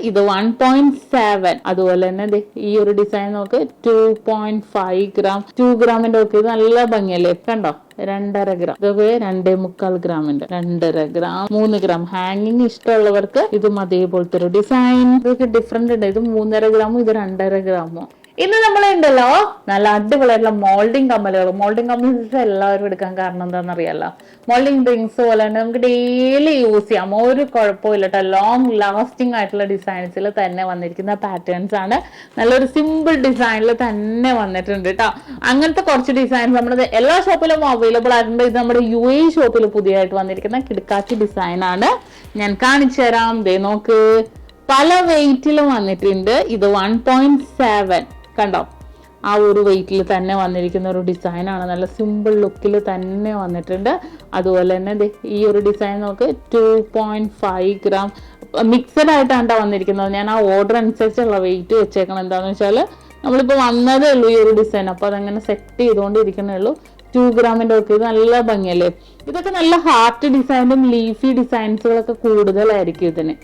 ഇത് 1.7. അതുപോലെ തന്നെ ഈ ഒരു ഡിസൈൻ നോക്ക് 2.5 ഗ്രാം 2 ഗ്രാമിന്റെ ഒക്കെ ഇത് നല്ല ഭംഗിയല്ലേ, കണ്ടോ? 2.5 ഗ്രാം, ഇതൊക്കെ 2.25 ഗ്രാമിന്റെ 2.5 ഗ്രാം 3 ഗ്രാം ഹാങ്ങിങ് ഇഷ്ടമുള്ളവർക്ക് ഇതും അതേപോലത്തെ ഒരു ഡിസൈൻ. ഇതൊക്കെ ഡിഫറെന്റ് ഉണ്ട്. ഇത് 3.5 ഗ്രാമും ഇത് 2.5 ഗ്രാമും. ഇന്ന് നമ്മളുണ്ടല്ലോ നല്ല അടിപൊളിയായിട്ടുള്ള മോൾഡിംഗ് കമ്മലുകൾ. മോൾഡിംഗ് കമ്മൽസ് എല്ലാവരും എടുക്കാൻ കാരണം എന്താണെന്നറിയാലോ, മോൾഡിംഗ് റിങ്സ് പോലെ തന്നെ നമുക്ക് ഡെയിലി യൂസ് ചെയ്യാം, ഒരു കുഴപ്പമില്ല കേട്ടോ. ലോങ് ലാസ്റ്റിംഗ് ആയിട്ടുള്ള ഡിസൈൻസിൽ തന്നെ വന്നിരിക്കുന്ന പാറ്റേൺസ് ആണ്. നല്ലൊരു സിമ്പിൾ ഡിസൈനിൽ തന്നെ വന്നിട്ടുണ്ട് കേട്ടോ. അങ്ങനത്തെ കുറച്ച് ഡിസൈൻസ് നമ്മുടെ എല്ലാ ഷോപ്പിലും അവൈലബിൾ ആയിട്ടുണ്ട്. ഇത് നമ്മുടെ UAE ഷോപ്പിൽ പുതിയതായിട്ട് വന്നിരിക്കുന്ന കിടക്കാച്ചി ഡിസൈൻ ആണ്. ഞാൻ കാണിച്ചു തരാം. ദേ നോക്ക്, പല വെയിറ്റിലും വന്നിട്ടുണ്ട്. ഇത് 1.7 കണ്ടോ, ആ ഒരു വെയിറ്റിൽ തന്നെ വന്നിരിക്കുന്ന ഒരു ഡിസൈൻ ആണ്. നല്ല സിമ്പിൾ ലുക്കിൽ തന്നെ വന്നിട്ടുണ്ട്. അതുപോലെ തന്നെ ഈ ഒരു ഡിസൈൻ നോക്ക് 2.5 ഗ്രാം മിക്സഡ് ആയിട്ടാണ് വന്നിരിക്കുന്നത്. ഞാൻ ആ ഓർഡർ അനുസരിച്ചുള്ള വെയിറ്റ് വെച്ചേക്കണം. എന്താണെന്ന് വെച്ചാൽ നമ്മളിപ്പോൾ വന്നതേ ഉള്ളൂ ഈ ഒരു ഡിസൈൻ, അപ്പോൾ അതങ്ങനെ സെറ്റ് ചെയ്തുകൊണ്ടിരിക്കുന്നേ ഉള്ളൂ. 2 ഗ്രാമിന്റെ ഒക്കെ ഇത് നല്ല ഭംഗിയല്ലേ. ഇതൊക്കെ നല്ല ഹാർട്ട് ഡിസൈനും ലീഫി ഡിസൈൻസുകളൊക്കെ കൂടുതലായിരിക്കും ഇതിന്.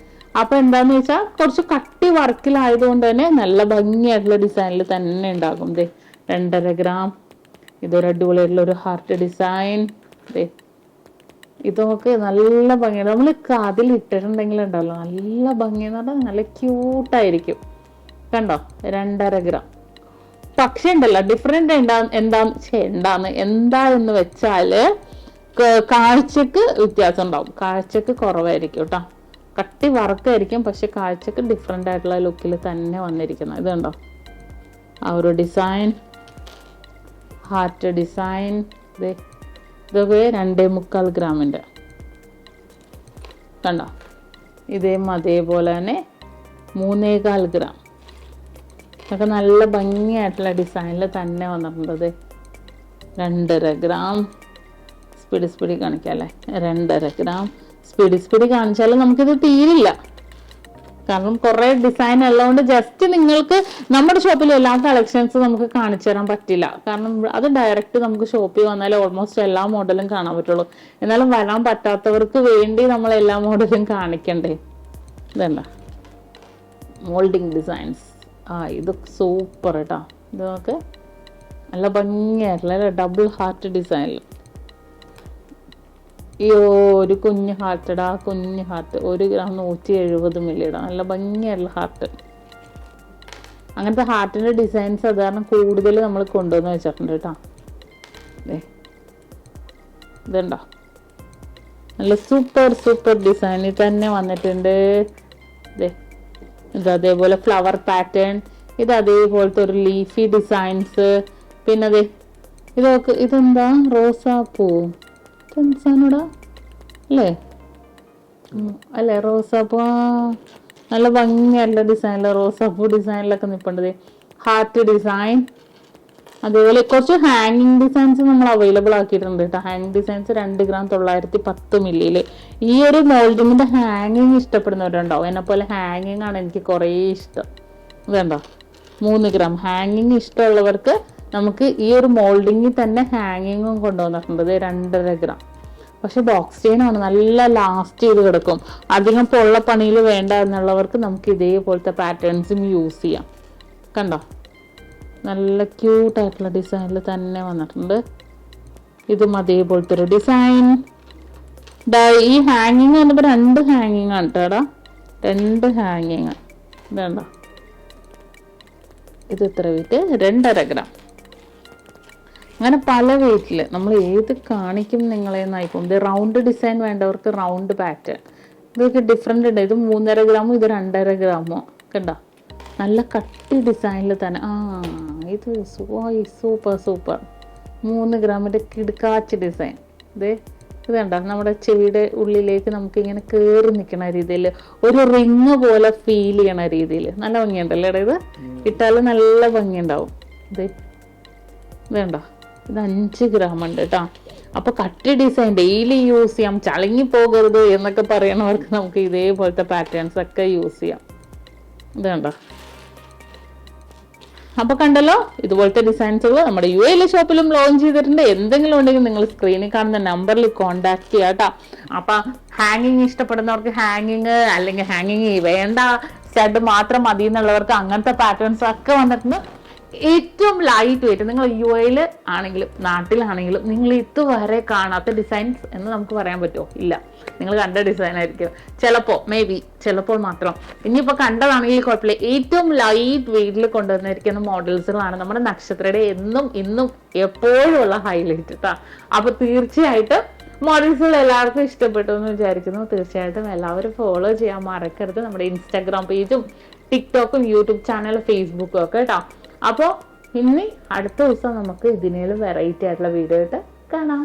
അപ്പൊ എന്താന്ന് വെച്ചാൽ കുറച്ച് കട്ടി വർക്കിലായതുകൊണ്ട് തന്നെ നല്ല ഭംഗിയായിട്ടുള്ള ഡിസൈനിൽ തന്നെ ഉണ്ടാകും. 2.5 ഗ്രാം, ഇതൊരു അടിപൊളിയായിട്ടുള്ള ഒരു ഹാർട്ട് ഡിസൈൻ. ഇതൊക്കെ നല്ല ഭംഗിയാണ്. നമ്മൾ കാതിൽ ഇട്ടിട്ടുണ്ടെങ്കിൽ ഉണ്ടല്ലോ നല്ല ഭംഗിയെന്ന് പറഞ്ഞാൽ നല്ല ക്യൂട്ടായിരിക്കും. കണ്ടോ, 2.5 ഗ്രാം. പക്ഷെ ഉണ്ടല്ലോ ഡിഫറെന്റ് എന്താന്ന് വെച്ചാല് കാഴ്ചക്ക് വ്യത്യാസം ഉണ്ടാവും. കാഴ്ചക്ക് കുറവായിരിക്കും കേട്ടോ. കട്ടി വർക്കായിരിക്കും, പക്ഷെ കാഴ്ചക്ക് ഡിഫറെന്റ് ആയിട്ടുള്ള ലുക്കിൽ തന്നെ വന്നിരിക്കുന്നത്. ഇത് കണ്ടോ, ആ ഒരു ഡിസൈൻ, ഹാർട്ട് ഡിസൈൻ. ഇതൊക്കെ 2.25 ഗ്രാമിന്റെ കണ്ടോ. അതേപോലെ തന്നെ 3.25 ഗ്രാം. ഇതൊക്കെ നല്ല ഭംഗിയായിട്ടുള്ള ഡിസൈനിൽ തന്നെ വന്നിട്ടുണ്ട്. 2.5 ഗ്രാം. സ്പീഡ് കാണിക്കാം അല്ലേ. 2.5 ഗ്രാം സ്പീഡ് കാണിച്ചാലും നമുക്കിത് തീരില്ല, കാരണം കുറെ ഡിസൈൻ ഉള്ളതുകൊണ്ട് ജസ്റ്റ് നിങ്ങൾക്ക് നമ്മുടെ ഷോപ്പിൽ എല്ലാ കളക്ഷൻസ് നമുക്ക് കാണിച്ചു തരാൻ പറ്റില്ല. കാരണം അത് ഡയറക്റ്റ് നമുക്ക് ഷോപ്പിൽ വന്നാലേ ഓൾമോസ്റ്റ് എല്ലാ മോഡലും കാണാൻ പറ്റുള്ളൂ. എന്നാലും വരാൻ പറ്റാത്തവർക്ക് വേണ്ടി നമ്മൾ എല്ലാ മോഡലും കാണിക്കണ്ടേ. ഇതല്ല മോൾഡിങ് ഡിസൈൻസ്. ഇത് സൂപ്പർ കേട്ടോ. ഇത് നമുക്ക് നല്ല ഭംഗിയായിട്ടുള്ള ഡബിൾ ഹാർട്ട് ഡിസൈനിൽ ഈ ഒരു കുഞ്ഞ് ഹാർട്ടടാ, കുഞ്ഞ് ഹാർട്ട് 1 ഗ്രാം 170 മില്ലിയുടെ നല്ല ഭംഗിയായിട്ടുള്ള ഹാർട്ട്. അങ്ങനത്തെ ഹാർട്ടിന്റെ ഡിസൈൻസ് സാധാരണ കൂടുതൽ നമ്മൾ കൊണ്ടുവന്ന് വെച്ചിട്ടുണ്ട് കേട്ടോ. ഇതുണ്ടോ, നല്ല സൂപ്പർ ഡിസൈനിൽ തന്നെ വന്നിട്ടുണ്ട്. ഇത് അതേപോലെ ഫ്ലവർ പാറ്റേൺ, ഇത് അതേപോലത്തെ ഒരു ലീഫി ഡിസൈൻസ്. പിന്നെ ഇതെന്താ, റോസാപ്പൂ അല്ലേ, റോസാപ്പൂ. നല്ല ഭംഗിയല്ല ഡിസൈനില് റോസാപ്പൂ ഡിസൈനിലൊക്കെ നിൽപ്പുണ്ട്. Heart design. അതേപോലെ കുറച്ച് ഹാങ്ങിങ് ഡിസൈൻസ് നമ്മൾ അവൈലബിൾ ആക്കിയിട്ടുണ്ട് കേട്ടോ. ഹാങ്ങിങ് ഡിസൈൻസ് 2 ഗ്രാം 910 മില്ലിയില്. ഈ ഒരു മോൾഡിങ്ങിന്റെ ഹാങ്ങിങ് ഇഷ്ടപ്പെടുന്നവരുണ്ടാവും. എന്നെ പോലെ ഹാങ്ങിങ് ആണ് എനിക്ക് കുറേ ഇഷ്ടം. ഇതുണ്ടോ, 3 ഗ്രാം ഹാങ്ങിങ് ഇഷ്ടമുള്ളവർക്ക് നമുക്ക് ഈ ഒരു മോൾഡിങ്ങിൽ തന്നെ ഹാങ്ങിങ്ങും കൊണ്ടുവന്നിട്ടുണ്ട്. 2.5 ഗ്രാം. പക്ഷെ ബോക്സ് ചെയിൻ ആണ്, നല്ല ലാസ്റ്റ് ചെയ്ത് കിടക്കും. അധികം പൊള്ള പണിയിൽ വേണ്ട എന്നുള്ളവർക്ക് നമുക്ക് ഇതേപോലത്തെ പാറ്റേൺസും യൂസ് ചെയ്യാം. കണ്ടോ, നല്ല ക്യൂട്ടായിട്ടുള്ള ഡിസൈനിൽ തന്നെ വന്നിട്ടുണ്ട്. ഇതും അതേപോലത്തെ ഒരു ഡിസൈൻ. ഈ ഹാങ്ങിങ് വന്നപ്പോൾ 2 ഹാങ്ങിങ് ആണ് കേട്ടോടാ, 2 ഹാങ്ങിങ്. ഇതുണ്ടോ, ഇത് എത്ര വെയിറ്റ്, 2.5 ഗ്രാം. അങ്ങനെ പല വെയിറ്റിൽ നമ്മൾ ഏത് കാണിക്കും നിങ്ങളെന്നായിപ്പോൾ. ഇത് റൗണ്ട് ഡിസൈൻ വേണ്ടവർക്ക് റൗണ്ട് പാറ്റേൺ. ഇതൊക്കെ ഡിഫറെൻ്റ് ഉണ്ട്. ഇത് 3.5 ഗ്രാമും ഇത് 2.5 ഗ്രാമോ. കണ്ടോ, നല്ല കട്ടി ഡിസൈനിൽ തന്നെ. ഇത് സൂപ്പർ 3 ഗ്രാമിൻ്റെ കിടക്കാച്ചി ഡിസൈൻ. ഇത് കണ്ടോ, നമ്മുടെ ചെവിയുടെ ഉള്ളിലേക്ക് നമുക്ക് ഇങ്ങനെ കയറി നിൽക്കണ രീതിയിൽ, ഒരു റിങ് പോലെ ഫീൽ ചെയ്യണ രീതിയിൽ നല്ല ഭംഗിയുണ്ടല്ലേ. ഇത് ഇട്ടാലും നല്ല ഭംഗിയുണ്ടാവും. ഇത് കണ്ടോ, ഇത് 5 ഗ്രാം ഉണ്ട് കേട്ടോ. അപ്പൊ കട്ടി ഡിസൈൻ ഡെയിലി യൂസ് ചെയ്യാം, ചളങ്ങി പോകരുത് എന്നൊക്കെ പറയണവർക്ക് നമുക്ക് ഇതേപോലത്തെ പാറ്റേൺസ് ഒക്കെ യൂസ് ചെയ്യാം. ഇത് കണ്ടോ. അപ്പൊ കണ്ടല്ലോ, ഇതുപോലത്തെ ഡിസൈൻസുകൾ നമ്മുടെ UAE ഷോപ്പിലും ലോഞ്ച് ചെയ്തിട്ടുണ്ട്. എന്തെങ്കിലും ഉണ്ടെങ്കിൽ നിങ്ങൾ സ്ക്രീനിൽ കാണുന്ന നമ്പറിൽ കോൺടാക്ട് ചെയ്യാം കേട്ടോ. അപ്പൊ ഹാങ്ങിങ് ഇഷ്ടപ്പെടുന്നവർക്ക് ഹാങ്ങിങ്, അല്ലെങ്കിൽ ഹാങ്ങിങ് വേണ്ട സ്റ്റഡ് മാത്രം മതി എന്നുള്ളവർക്ക് അങ്ങനത്തെ പാറ്റേൺസ് ഒക്കെ വന്നിട്ടുണ്ട്. ഏറ്റവും ലൈറ്റ് വെയിറ്റ്, നിങ്ങൾ UAE ആണെങ്കിലും നാട്ടിലാണെങ്കിലും നിങ്ങൾ ഇതുവരെ കാണാത്ത ഡിസൈൻസ് എന്ന് നമുക്ക് പറയാൻ പറ്റുമോ? ഇല്ല, നിങ്ങൾ കണ്ട ഡിസൈൻ ആയിരിക്കും ചിലപ്പോൾ, മേ ബി ചിലപ്പോൾ മാത്രം. ഇനിയിപ്പോൾ കണ്ടതാണെങ്കിൽ കുഴപ്പമില്ല. ഏറ്റവും ലൈറ്റ് വെയിറ്റിൽ കൊണ്ടുവന്നിരിക്കുന്ന മോഡൽസുകളാണ് നമ്മുടെ നക്ഷത്രയുടെ എന്നും ഇന്നും എപ്പോഴും ഉള്ള ഹൈലൈറ്റ് കേട്ടോ. അപ്പൊ തീർച്ചയായിട്ടും മോഡൽസുകൾ എല്ലാവർക്കും ഇഷ്ടപ്പെട്ടു എന്ന് വിചാരിക്കുന്നു. തീർച്ചയായിട്ടും എല്ലാവരും ഫോളോ ചെയ്യാൻ മറക്കരുത്. നമ്മുടെ ഇൻസ്റ്റാഗ്രാം പേജും ടിക്ടോക്കും യൂട്യൂബ് ചാനലും ഫേസ്ബുക്കും ഒക്കെ കേട്ടോ. അപ്പോൾ ഇനി അടുത്ത ദിവസം നമുക്ക് ഇതിനേലും വെറൈറ്റി ആയിട്ടുള്ള വീഡിയോ ആയിട്ട് കാണാം.